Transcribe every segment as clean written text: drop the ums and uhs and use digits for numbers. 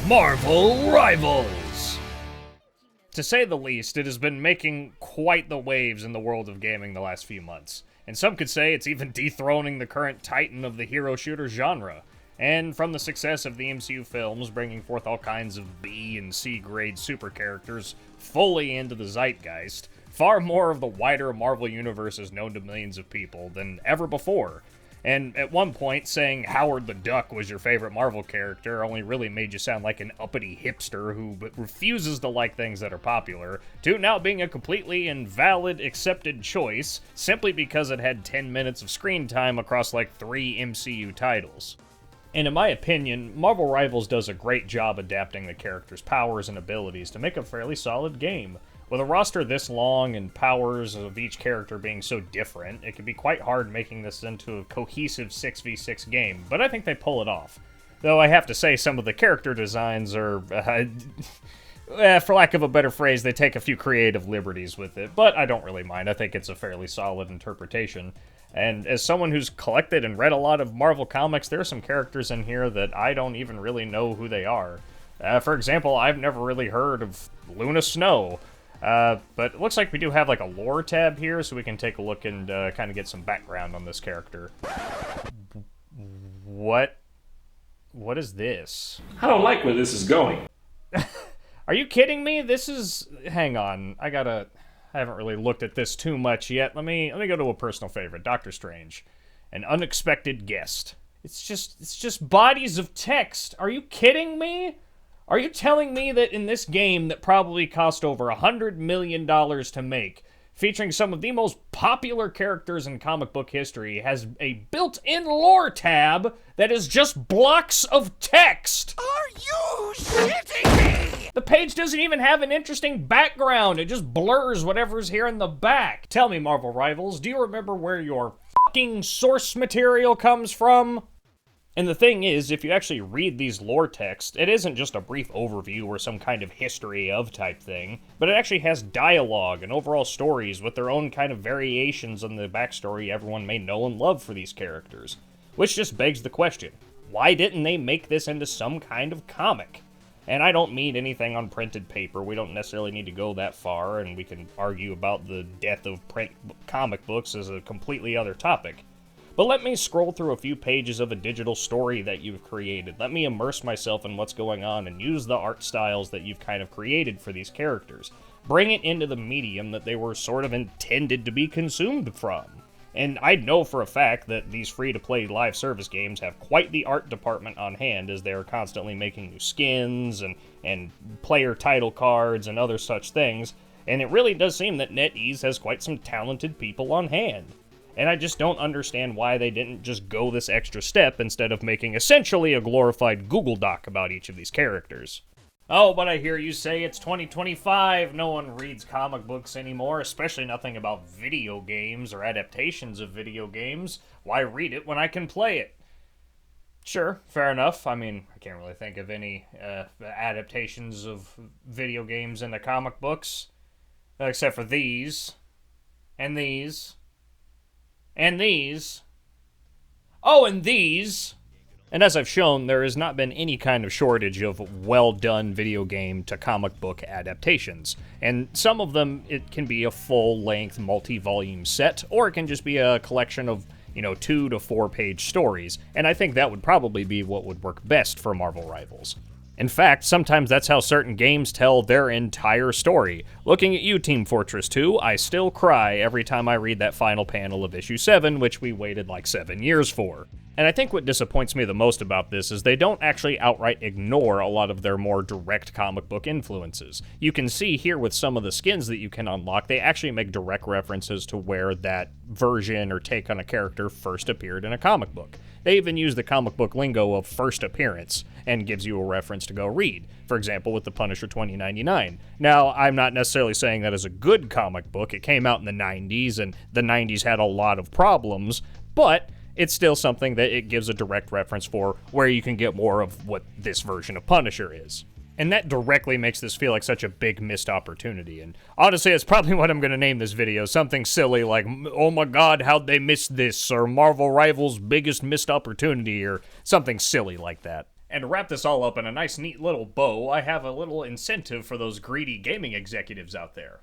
Marvel Rivals! To say the least, it has been making quite the waves in the world of gaming the last few months, and some could say it's even dethroning the current titan of the hero shooter genre. And from the success of the MCU films bringing forth all kinds of B and C grade super characters fully into the zeitgeist, far more of the wider Marvel universe is known to millions of people than ever before. And at one point, saying Howard the Duck was your favorite Marvel character only really made you sound like an uppity hipster who refuses to like things that are popular, to now being a completely invalid, accepted choice simply because it had 10 minutes of screen time across like 3 MCU titles. And in my opinion, Marvel Rivals does a great job adapting the characters' powers and abilities to make a fairly solid game. With a roster this long and powers of each character being so different, it can be quite hard making this into a cohesive 6v6 game, but I think they pull it off. Though I have to say some of the character designs are, for lack of a better phrase, they take a few creative liberties with it, but I don't really mind. I think it's a fairly solid interpretation. And as someone who's collected and read a lot of Marvel comics, there are some characters in here that I don't even really know who they are. For example, I've never really heard of Luna Snow. But it looks like we do have like a lore tab here, so we can take a look and kind of get some background on this character. What is this? I don't like where this is going. Are you kidding me? This is... Hang on. I haven't really looked at this too much yet. Let me go to a personal favorite, Doctor Strange. An unexpected guest. It's just bodies of text. Are you kidding me? Are you telling me that in this game that probably cost over $100 million to make, featuring some of the most popular characters in comic book history, has a built-in lore tab that is just blocks of text? Are you shitting me? The page doesn't even have an interesting background. It just blurs whatever's here in the back. Tell me, Marvel Rivals, do you remember where your fucking source material comes from? And the thing is, if you actually read these lore texts, it isn't just a brief overview or some kind of history of type thing, but it actually has dialogue and overall stories with their own kind of variations on the backstory everyone may know and love for these characters. Which just begs the question, why didn't they make this into some kind of comic? And I don't mean anything on printed paper, we don't necessarily need to go that far, and we can argue about the death of print comic books as a completely other topic. But let me scroll through a few pages of a digital story that you've created. Let me immerse myself in what's going on and use the art styles that you've kind of created for these characters. Bring it into the medium that they were sort of intended to be consumed from. And I know for a fact that these free-to-play live service games have quite the art department on hand, as they are constantly making new skins and player title cards and other such things. And it really does seem that NetEase has quite some talented people on hand. And I just don't understand why they didn't just go this extra step instead of making essentially a glorified Google Doc about each of these characters. Oh, but I hear you say it's 2025, no one reads comic books anymore, especially nothing about video games or adaptations of video games. Why read it when I can play it? Sure, fair enough. I mean, I can't really think of any adaptations of video games into comic books, except for these, and these, and these. Oh, and these. And as I've shown, there has not been any kind of shortage of well-done video game to comic book adaptations. And some of them, it can be a full-length, multi-volume set, or it can just be a collection of, 2 to 4 page stories. And I think that would probably be what would work best for Marvel Rivals. In fact, sometimes that's how certain games tell their entire story. Looking at you, Team Fortress 2, I still cry every time I read that final panel of issue 7, which we waited like 7 years for. And I think what disappoints me the most about this is they don't actually outright ignore a lot of their more direct comic book influences. You can see here with some of the skins that you can unlock, they actually make direct references to where that version or take on a character first appeared in a comic book. They even use the comic book lingo of first appearance and gives you a reference to go read. For example, with the Punisher 2099. Now, I'm not necessarily saying that is a good comic book. It came out in the 90s, and the 90s had a lot of problems, but it's still something that it gives a direct reference for where you can get more of what this version of Punisher is. And that directly makes this feel like such a big missed opportunity. And honestly, it's probably what I'm going to name this video. Something silly like, oh my god, how'd they miss this? Or Marvel Rivals' biggest missed opportunity, or something silly like that. And to wrap this all up in a nice, neat little bow, I have a little incentive for those greedy gaming executives out there.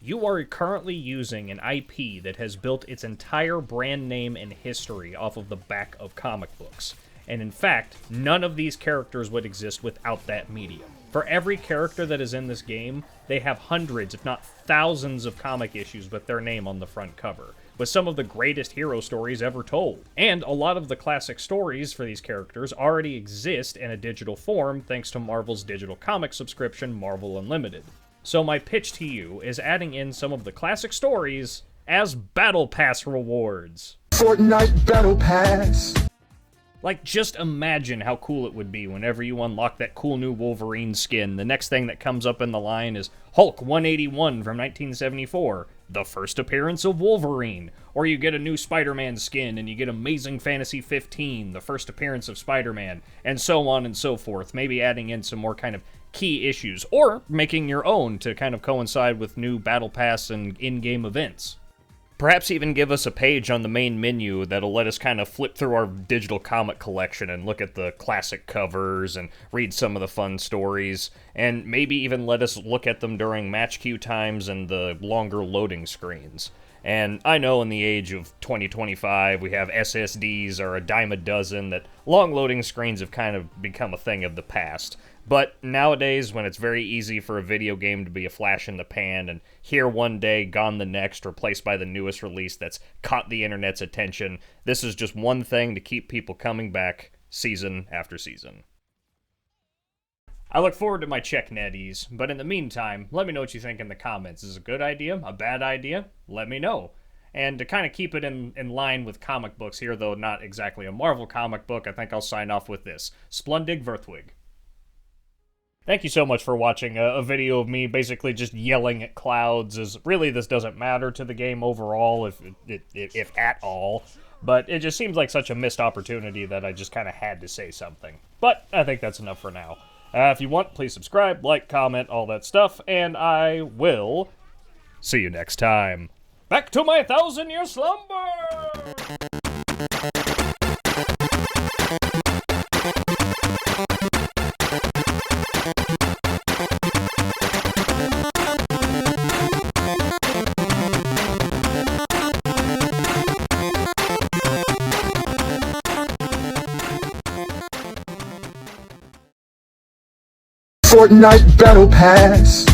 You are currently using an IP that has built its entire brand name and history off of the back of comic books. And in fact, none of these characters would exist without that medium. For every character that is in this game, they have hundreds, if not thousands, of comic issues with their name on the front cover, with some of the greatest hero stories ever told. And a lot of the classic stories for these characters already exist in a digital form thanks to Marvel's digital comic subscription, Marvel Unlimited. So my pitch to you is adding in some of the classic stories as Battle Pass rewards. Fortnite Battle Pass. Like, just imagine how cool it would be whenever you unlock that cool new Wolverine skin. The next thing that comes up in the line is Hulk 181 from 1974, the first appearance of Wolverine. Or you get a new Spider-Man skin and you get Amazing Fantasy 15, the first appearance of Spider-Man, and so on and so forth. Maybe adding in some more kind of key issues, or making your own to kind of coincide with new Battle Pass and in-game events. Perhaps even give us a page on the main menu that'll let us kind of flip through our digital comic collection and look at the classic covers and read some of the fun stories, and maybe even let us look at them during match queue times and the longer loading screens. And I know in the age of 2025, we have SSDs are a dime a dozen, that long loading screens have kind of become a thing of the past. But nowadays, when it's very easy for a video game to be a flash in the pan and here one day, gone the next, replaced by the newest release that's caught the internet's attention, this is just one thing to keep people coming back season after season. I look forward to my check netties, but in the meantime, let me know what you think in the comments. Is it a good idea? A bad idea? Let me know. And to kind of keep it in line with comic books here, though not exactly a Marvel comic book, I think I'll sign off with this. Splundig Verthwig. Thank you so much for watching a video of me basically just yelling at clouds, as really this doesn't matter to the game overall, if at all. But it just seems like such a missed opportunity that I just kind of had to say something. But I think that's enough for now. If you want, please subscribe, like, comment, all that stuff, and I will see you next time. Back to my 1,000-year slumber! Fortnite Battle Pass.